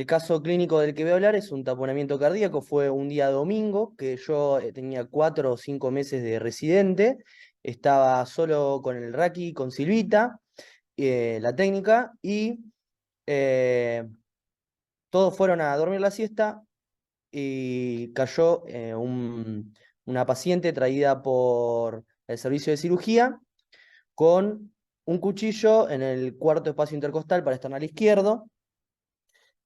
El caso clínico del que voy a hablar es un taponamiento cardíaco. Fue un día domingo que yo tenía 4 o 5 meses de residente. Estaba solo con el Raki, con Silvita, la técnica, y eh, todos fueron a dormir la siesta y cayó una paciente traída por el servicio de cirugía con un cuchillo en el cuarto espacio intercostal para esternal izquierdo.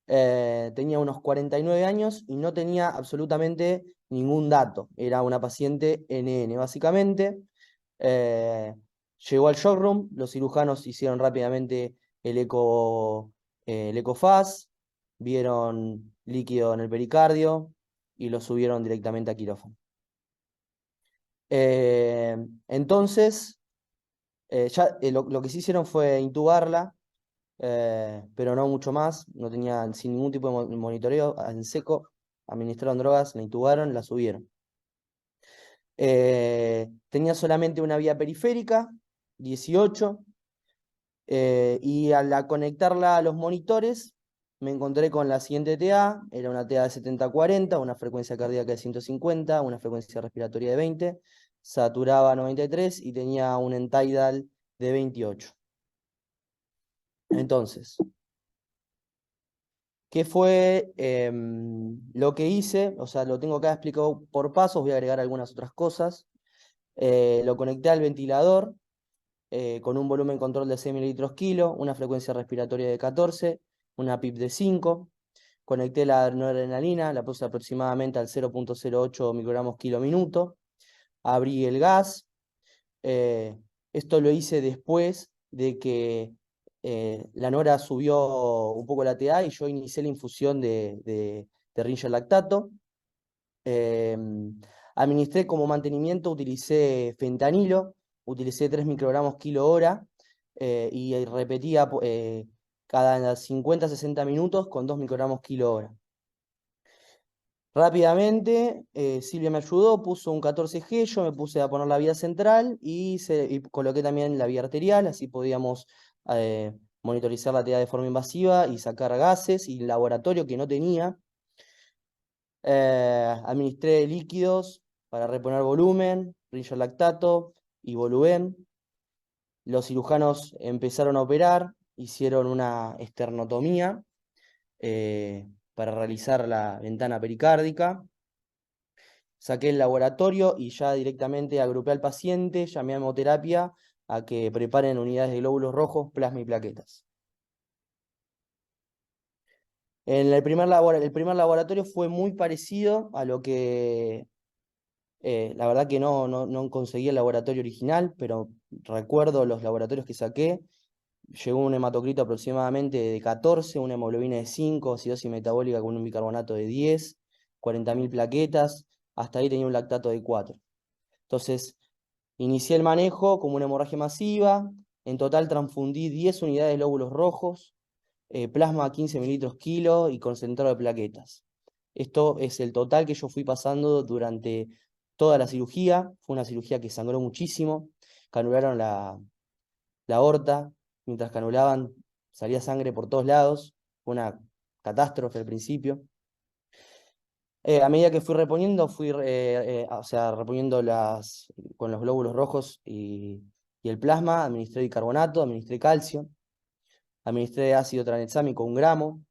Tenía unos 49 años y no tenía absolutamente ningún dato. Era una paciente NN, básicamente. Eh, Llegó al shock room, los cirujanos hicieron rápidamente el eco, el ecofaz, vieron líquido en el pericardio y lo subieron directamente a quirófano. Eh, entonces, lo que sí hicieron fue intubarla, pero no mucho más, no tenían sin ningún tipo de monitoreo, en seco, administraron drogas, la intubaron, la subieron. Tenía solamente una vía periférica, 18, y al conectarla a los monitores, me encontré con la siguiente TA, era una TA de 70-40, una frecuencia cardíaca de 150, una frecuencia respiratoria de 20, saturaba 93 y tenía un end-tidal de 28. Entonces, ¿qué fue lo que hice? O sea, lo tengo acá explicado por pasos, voy a agregar algunas otras cosas. Lo conecté al ventilador con un volumen control de 6 mililitros kilo, una frecuencia respiratoria de 14, una PIP de 5. Conecté la noradrenalina, la puse aproximadamente al 0,08 microgramos kilo minuto. Abrí el gas. eh, Esto lo hice después de que la Nora subió un poco la TA y yo inicié la infusión de Ringer lactato. Eh, Administré como mantenimiento, utilicé fentanilo, utilicé 3 microgramos kilo hora y repetía cada 50-60 minutos con 2 microgramos kilo hora. Rápidamente, Silvia me ayudó, puso un 14G, yo me puse a poner la vía central y coloqué también la vía arterial, así podíamos eh, monitorizar la TEA de forma invasiva y sacar gases y laboratorio que no tenía. Administré líquidos para reponer volumen, Ringer lactato y Voluben. Los cirujanos empezaron a operar, hicieron una esternotomía para realizar la ventana pericárdica. Saqué el laboratorio y ya directamente agrupé al paciente, llamé a hemoterapia a que preparen unidades de glóbulos rojos, plasma y plaquetas. El primer laboratorio fue muy parecido a lo que la verdad que no conseguí el laboratorio original, pero recuerdo los laboratorios que saqué. Llegó un hematocrito aproximadamente de 14, una hemoglobina de 5, acidosis metabólica con un bicarbonato de 10, 40.000 plaquetas, hasta ahí tenía un lactato de 4. Entonces, inicié el manejo como una hemorragia masiva, en total transfundí 10 unidades de glóbulos rojos, plasma 15 mililitros kilo y concentrado de plaquetas. Esto es el total que yo fui pasando durante toda la cirugía. Fue una cirugía que sangró muchísimo. Canularon la aorta. Mientras canulaban, salía sangre por todos lados. Fue una catástrofe al principio. A medida que fui reponiendo, o sea, reponiendo con los glóbulos rojos y el plasma, administré bicarbonato, administré calcio, administré ácido tranexámico 1 gramo.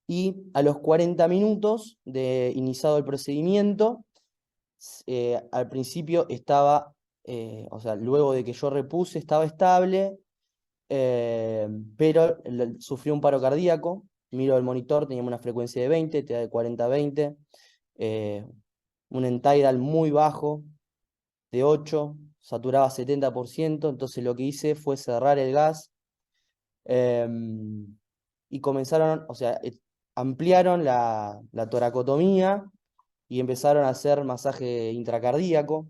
Y a los 40 minutos de iniciado el procedimiento, al principio estaba, o sea, luego de que yo repuse, estaba estable, pero sufrió un paro cardíaco. Miro el monitor, teníamos una frecuencia de 20, TEA de 40-20, eh, un end-tidal muy bajo, de 8, saturaba 70%, entonces lo que hice fue cerrar el gas y comenzaron, o sea, ampliaron la toracotomía y empezaron a hacer masaje intracardíaco,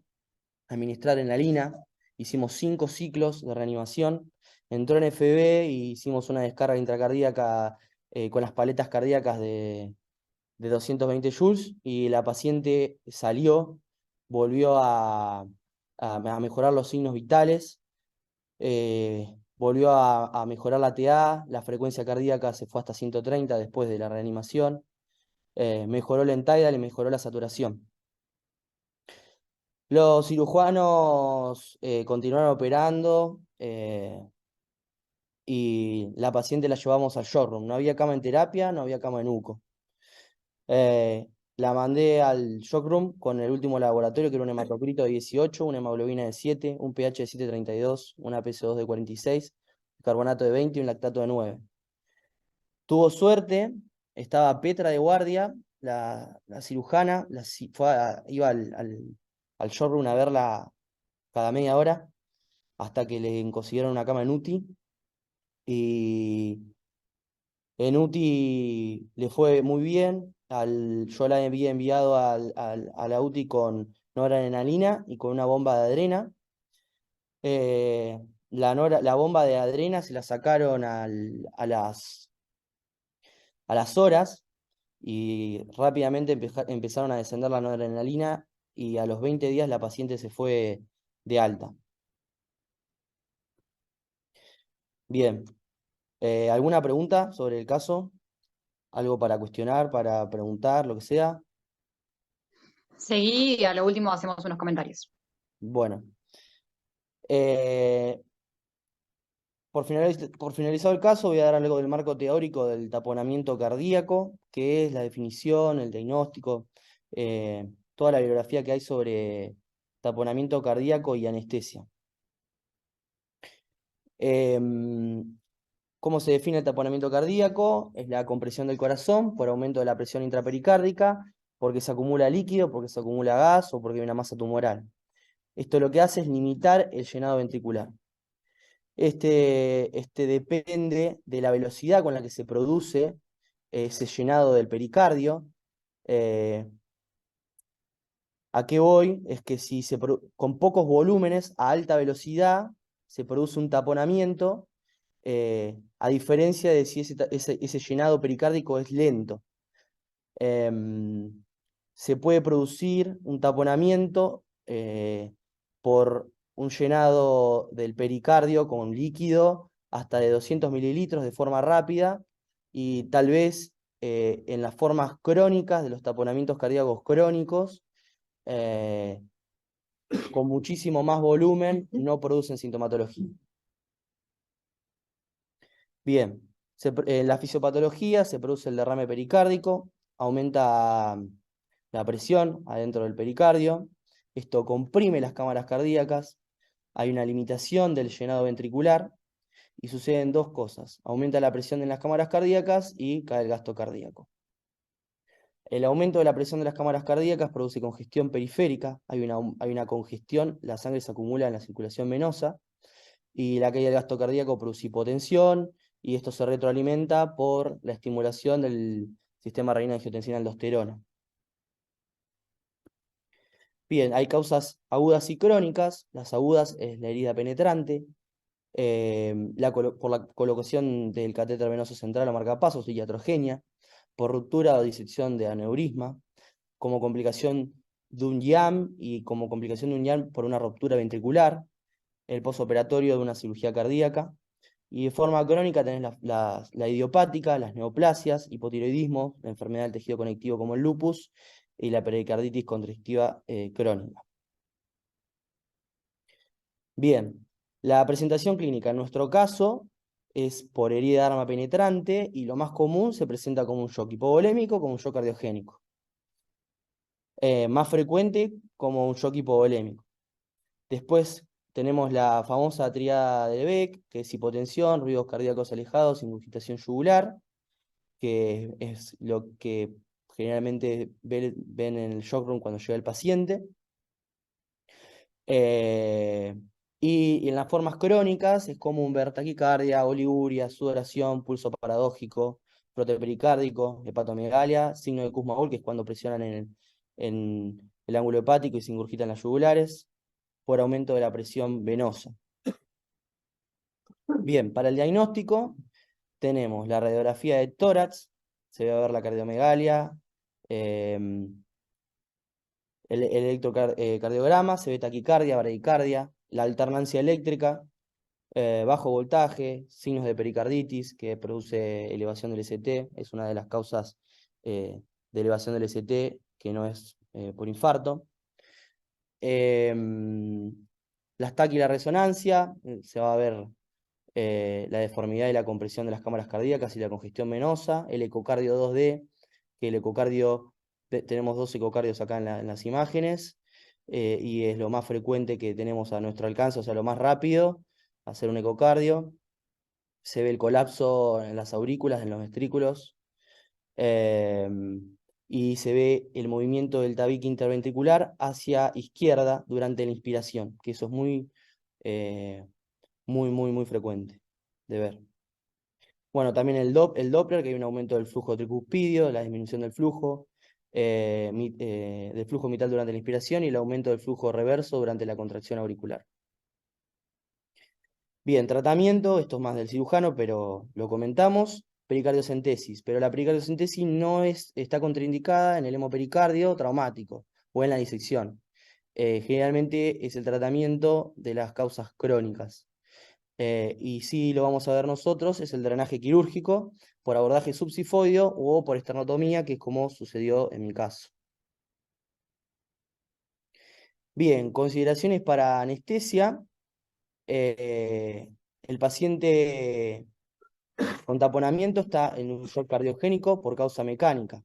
administrar enalina. Hicimos 5 ciclos de reanimación. Entró en FB y hicimos una descarga intracardíaca con las paletas cardíacas de 220 joules y la paciente salió, volvió a mejorar los signos vitales. volvió a mejorar la TA, la frecuencia cardíaca se fue hasta 130 después de la reanimación, mejoró la end-tidal y mejoró la saturación. Los cirujanos continuaron operando y la paciente la llevamos al showroom. No había cama en terapia, no había cama en UCO. La mandé al shockroom con el último laboratorio, que era un hematocrito de 18, una hemoglobina de 7, un pH de 7,32, una PC2 de 46, carbonato de 20 y un lactato de 9. Tuvo suerte, estaba Petra de guardia, la cirujana, iba al showroom a verla cada media hora hasta que le consiguieron una cama en UTI. Y en UTI le fue muy bien. Yo la había enviado a la UTI con noradrenalina y con una bomba de adrena. La bomba de adrena se la sacaron a las horas y rápidamente empezaron a descender la noradrenalina y a los 20 días la paciente se fue de alta. Bien, ¿alguna pregunta sobre el caso? ¿Algo para cuestionar, para preguntar, lo que sea? Seguí y a lo último hacemos unos comentarios. Bueno, eh, por finalizado el caso, voy a dar algo del marco teórico del taponamiento cardíaco, que es la definición, el diagnóstico, toda la bibliografía que hay sobre taponamiento cardíaco y anestesia. Em, ¿Cómo se define el taponamiento cardíaco? Es la compresión del corazón por aumento de la presión intrapericárdica, porque se acumula líquido, porque se acumula gas o porque hay una masa tumoral. Esto lo que hace es limitar el llenado ventricular. Este depende de la velocidad con la que se produce ese llenado del pericardio. Eh, ¿A qué voy? Es que si con pocos volúmenes a alta velocidad se produce un taponamiento, a diferencia de si ese llenado pericárdico es lento. Em, Se puede producir un taponamiento por un llenado del pericardio con líquido hasta de 200 mililitros de forma rápida y tal vez en las formas crónicas de los taponamientos cardíacos crónicos, eh, con muchísimo más volumen, no producen sintomatología. Bien, en la fisiopatología se produce el derrame pericárdico, aumenta la presión adentro del pericardio, esto comprime las cámaras cardíacas, hay una limitación del llenado ventricular y suceden dos cosas, aumenta la presión en las cámaras cardíacas y cae el gasto cardíaco. El aumento de la presión de las cámaras cardíacas produce congestión periférica, hay una congestión, la sangre se acumula en la circulación venosa, y la caída del gasto cardíaco produce hipotensión, y esto se retroalimenta por la estimulación del sistema renina-angiotensina-aldosterona. Bien, hay causas agudas y crónicas. Las agudas es la herida penetrante, por la colocación del catéter venoso central o marcapasos y iatrogenia, por ruptura o disección de aneurisma, como complicación de un YAM y como complicación de un YAM por una ruptura ventricular, el posoperatorio de una cirugía cardíaca. Y de forma crónica tenés la idiopática, las neoplasias, hipotiroidismo, la enfermedad del tejido conectivo como el lupus y la pericarditis constrictiva crónica. Bien, la presentación clínica en nuestro caso es por herida de arma penetrante y lo más común se presenta como un shock hipovolémico, como un shock cardiogénico. Más frecuente como un shock hipovolémico. Después tenemos la famosa triada de Beck, que es hipotensión, ruidos cardíacos alejados, ingurgitación yugular, que es lo que generalmente ven en el shock room cuando llega el paciente. Eh, y en las formas crónicas es común ver taquicardia, oliguria, sudoración, pulso paradójico, brote pericárdico, hepatomegalia, signo de Kussmaul, que es cuando presionan en el ángulo hepático y se ingurgitan las yugulares, por aumento de la presión venosa. Bien, para el diagnóstico tenemos la radiografía de tórax, se va a ver la cardiomegalia, el electrocardiograma, se ve taquicardia, bradicardia, la alternancia eléctrica, Bajo voltaje, signos de pericarditis que produce elevación del ST, es una de las causas de elevación del ST que no es por infarto. La TAC y la resonancia, se va a ver la deformidad y la compresión de las cámaras cardíacas y la congestión venosa, el ecocardio 2D, que el ecocardio, tenemos dos ecocardios acá en las imágenes, y es lo más frecuente que tenemos a nuestro alcance, o sea, lo más rápido, hacer un ecocardio. Se ve el colapso en las aurículas, en los ventrículos, eh, y se ve el movimiento del tabique interventricular hacia izquierda durante la inspiración, que eso es eh, muy frecuente de ver. Bueno, también el Doppler, que hay un aumento del flujo tricuspidio, la disminución del flujo mitral durante la inspiración y el aumento del flujo reverso durante la contracción auricular. Bien, tratamiento, esto es más del cirujano, pero lo comentamos. Pericardiocentesis, pero la pericardiocentesis no está contraindicada en el hemopericardio traumático o en la disección. Generalmente es el tratamiento de las causas crónicas. Y si lo vamos a ver nosotros, es el drenaje quirúrgico por abordaje subsifoideo o por esternotomía, que es como sucedió en mi caso. Bien, consideraciones para anestesia. El paciente con taponamiento está en un shock cardiogénico por causa mecánica.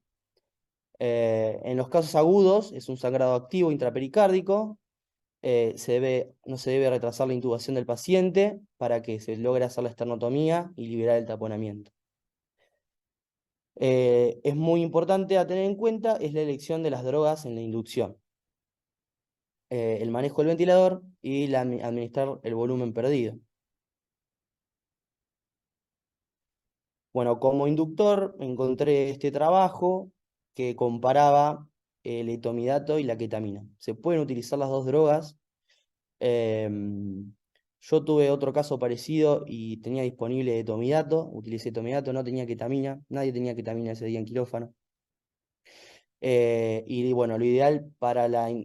En los casos agudos es un sangrado activo intrapericárdico. No se debe retrasar la intubación del paciente para que se logre hacer la esternotomía y liberar el taponamiento. Es muy importante a tener en cuenta es la elección de las drogas en la inducción, el manejo del ventilador y administrar el volumen perdido. Bueno, como inductor encontré este trabajo que comparaba el etomidato y la ketamina. Se pueden utilizar las dos drogas. Yo tuve otro caso parecido y tenía disponible etomidato. Utilicé etomidato, no tenía ketamina. Nadie tenía ketamina ese día en quirófano. Y bueno, lo ideal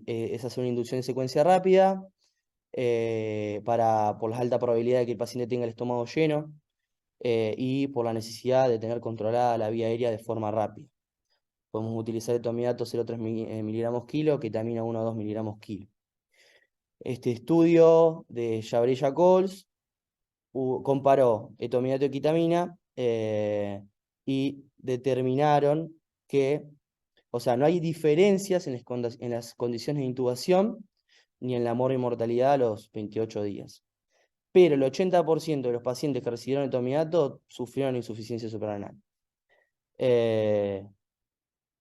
es hacer una inducción en secuencia rápida, por la alta probabilidad de que el paciente tenga el estómago lleno, y por la necesidad de tener controlada la vía aérea de forma rápida. Podemos utilizar etomidato 0,3 miligramos kilo, ketamina 1 o 2 miligramos kilo. Este estudio de Jabrella Coles comparó etomidato y ketamina, y determinaron que, o sea, no hay diferencias en las condiciones de intubación ni en la mortalidad a los 28 días. Pero el 80% de los pacientes que recibieron etomidato sufrieron insuficiencia suprarrenal. Eh,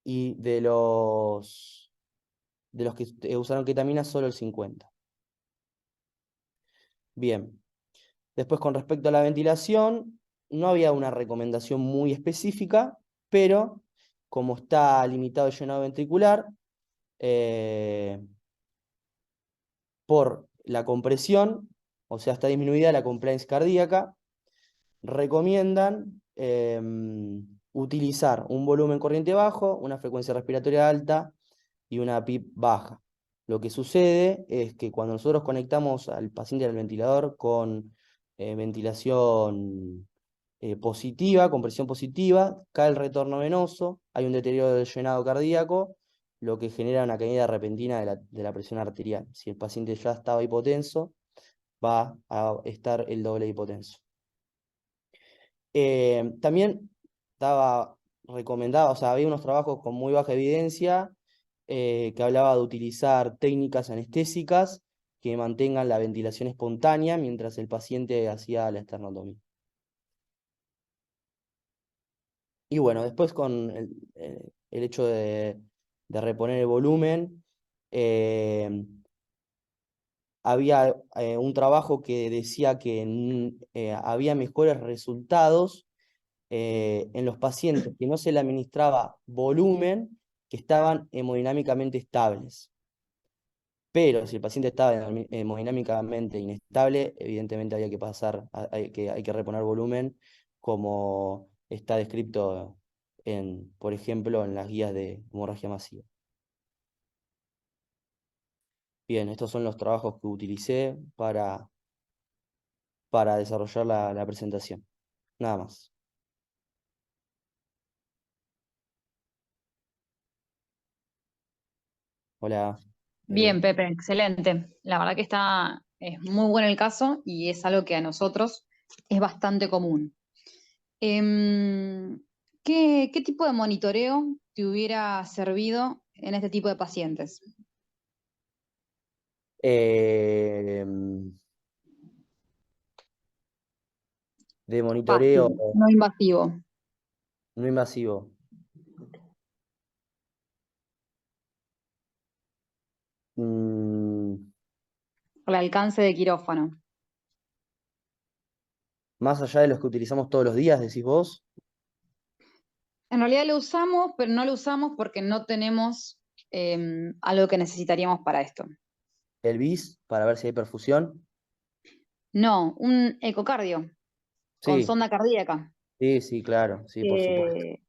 y de los que usaron ketamina, solo el 50%. Bien. Después, con respecto a la ventilación, no había una recomendación muy específica, pero como está limitado el llenado ventricular, eh, por la compresión, o sea, está disminuida la compliance cardíaca, recomiendan utilizar un volumen corriente bajo, una frecuencia respiratoria alta y una PIP baja. Lo que sucede es que cuando nosotros conectamos al paciente al ventilador con ventilación positiva, con presión positiva, cae el retorno venoso, hay un deterioro del llenado cardíaco, lo que genera una caída repentina de la presión arterial. Si el paciente ya estaba hipotenso, va a estar el doble hipotenso. También estaba recomendado, o sea, había unos trabajos con muy baja evidencia, que hablaba de utilizar técnicas anestésicas que mantengan la ventilación espontánea mientras el paciente hacía la esternotomía. Y bueno, después con el hecho de reponer el volumen, eh, había un trabajo que decía que había mejores resultados en los pacientes que no se le administraba volumen, que estaban hemodinámicamente estables. Pero si el paciente estaba hemodinámicamente inestable, evidentemente había que hay que reponer volumen, como está descrito por ejemplo, en las guías de hemorragia masiva. Bien, estos son los trabajos que utilicé para desarrollar la presentación. Nada más. Hola. Bien, Pepe, excelente. La verdad que es muy bueno el caso y es algo que a nosotros es bastante común. Em, ¿qué tipo de monitoreo te hubiera servido en este tipo de pacientes? Eh, de monitoreo Fácil, no invasivo, no invasivo. Mm, al alcance de quirófano. más allá de los que utilizamos todos los días, decís vos, En realidad lo usamos, pero no lo usamos porque no tenemos algo que necesitaríamos para esto. el BIS, para ver si hay perfusión. No, un ecocardio con Sí, sonda cardíaca. sí, sí, claro, sí, por supuesto. Eh,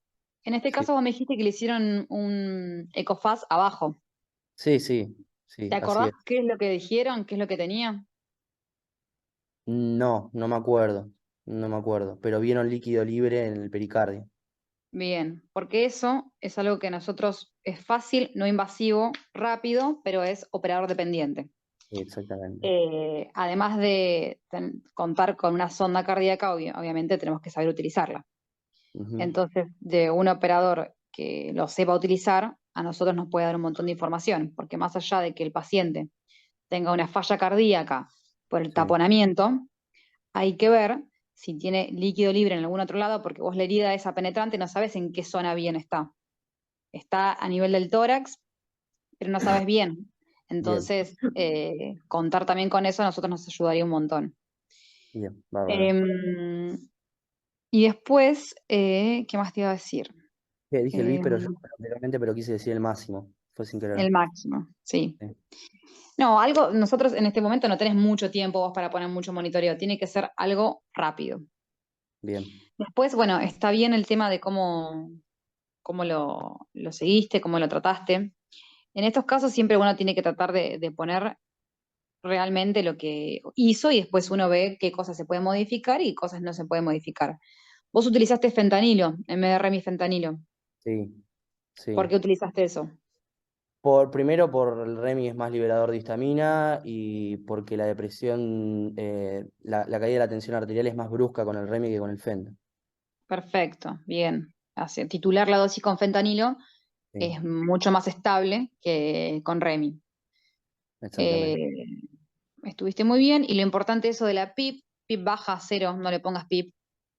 en este Sí, caso vos me dijiste que le hicieron un ecofaz abajo. sí, sí, sí, ¿Te así acordás es. qué es lo que dijeron? ¿Qué es lo que tenía? No, no me acuerdo, no me acuerdo, pero vieron líquido libre en el pericardio. Bien, porque eso es algo que a nosotros es fácil, no invasivo, rápido, pero es operador dependiente. Exactamente. Además de contar con una sonda cardíaca, obviamente tenemos que saber utilizarla. Ujú, Entonces, de un operador que lo sepa utilizar, a nosotros nos puede dar un montón de información, porque más allá de que el paciente tenga una falla cardíaca por el sí, taponamiento, hay que ver si tiene líquido libre en algún otro lado, porque vos la herida esa penetrante no sabes en qué zona bien está. Está a nivel del tórax, pero no sabes bien. bien, Entonces, contar también con eso a nosotros nos ayudaría un montón. bien, bárbaro. Em, y después, ¿qué más te iba a decir? Dije el BIS, pero yo Em, anteriormente, pero quise decir el máximo, fue sin querer. el máximo, sí. Sí, No, algo, nosotros en este momento no tenés mucho tiempo vos para poner mucho monitoreo, tiene que ser algo rápido. bien, Después, bueno, está bien el tema de cómo lo seguiste, cómo lo trataste. En estos casos siempre uno tiene que tratar de poner realmente lo que hizo y después uno ve qué cosas se pueden modificar y cosas no se pueden modificar. Vos utilizaste fentanilo, MDR-fentanilo. sí, ¿Por sí. qué utilizaste eso? Primero por el Remi es más liberador de histamina y porque la depresión, la caída de la tensión arterial es más brusca con el Remi que con el Fenda. Perfecto, bien. Titular la dosis con fentanilo Sí, es mucho más estable que con Remi. exactamente. Eh, estuviste muy bien y lo importante eso de la PIP, PIP baja a cero, no le pongas PIP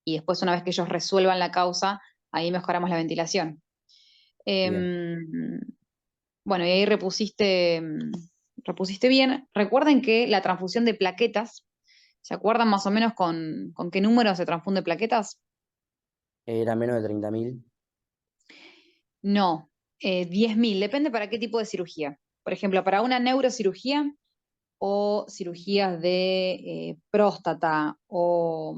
y después una vez que ellos resuelvan la causa, ahí mejoramos la ventilación. Bien. Em, bueno, y ahí repusiste bien. Recuerden que la transfusión de plaquetas, ¿se acuerdan más o menos con qué número se transfunde plaquetas? Era menos de 30.000. No, 10.000, depende para qué tipo de cirugía. Por ejemplo, para una neurocirugía o cirugías de próstata o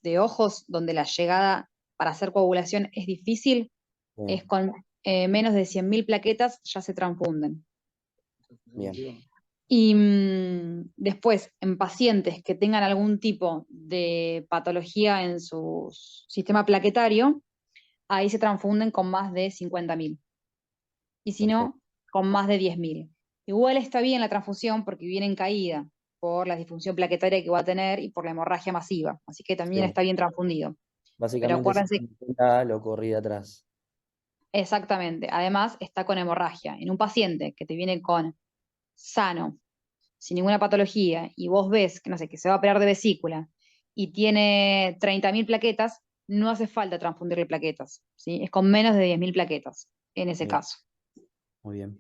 de ojos, donde la llegada para hacer coagulación es difícil, es Sí, con menos de 100.000 plaquetas ya se transfunden. bien. Y después, en pacientes que tengan algún tipo de patología en su sistema plaquetario, ahí se transfunden con más de 50.000. Y si Perfecto. no, con más de 10.000. Igual está bien la transfusión porque viene en caída por la disfunción plaquetaria que va a tener y por la hemorragia masiva. Así que también Sí. está bien transfundido. Pero Básicamente si acuérdense, lo corrí de atrás. exactamente, además está con hemorragia. En un paciente que te viene con sano, sin ninguna patología, y vos ves que, no sé, que se va a operar de vesícula y tiene 30.000 plaquetas, no hace falta transfundirle plaquetas, ¿sí? Es con menos de 10.000 plaquetas en ese Bien, caso. muy bien.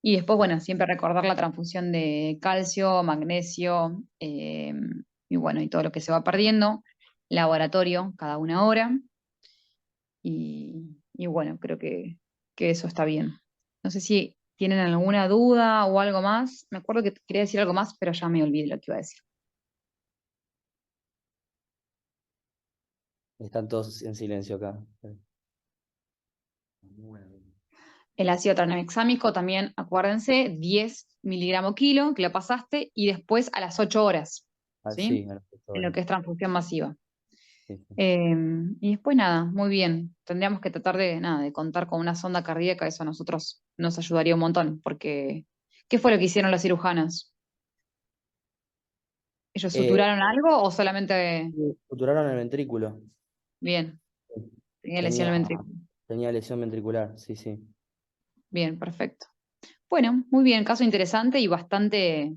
Y después, bueno, siempre recordar la transfusión de calcio, magnesio, y bueno, y todo lo que se va perdiendo. Laboratorio cada una hora. Y bueno, creo que eso está bien. No sé si tienen alguna duda o algo más. Me acuerdo que quería decir algo más, pero ya me olvidé lo que iba a decir. Están todos en silencio acá. El ácido tranexámico también, acuérdense, 10 miligramos kilo, que lo pasaste, y después a las 8 horas. ¿sí? Sí, a los En lo gestores. que es transfusión masiva. Sí, sí. Eh, y después nada, muy bien. Tendríamos que tratar de, nada, de contar con una sonda cardíaca, eso a nosotros nos ayudaría un montón, porque ¿qué fue lo que hicieron los cirujanos? ¿Ellos Eh, suturaron algo o solamente Suturaron el ventrículo. bien? Tenía lesión Tenía, al ventrículo. tenía lesión ventricular, sí, sí. Bien, perfecto. Bueno, muy bien, caso interesante y bastante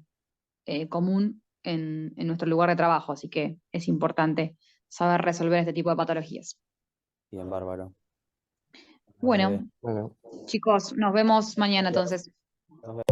común en nuestro lugar de trabajo, así que es importante saber resolver este tipo de patologías. Bien, bárbaro. Bueno, Bueno, bebé. Bueno, chicos, nos vemos mañana entonces. nos vemos.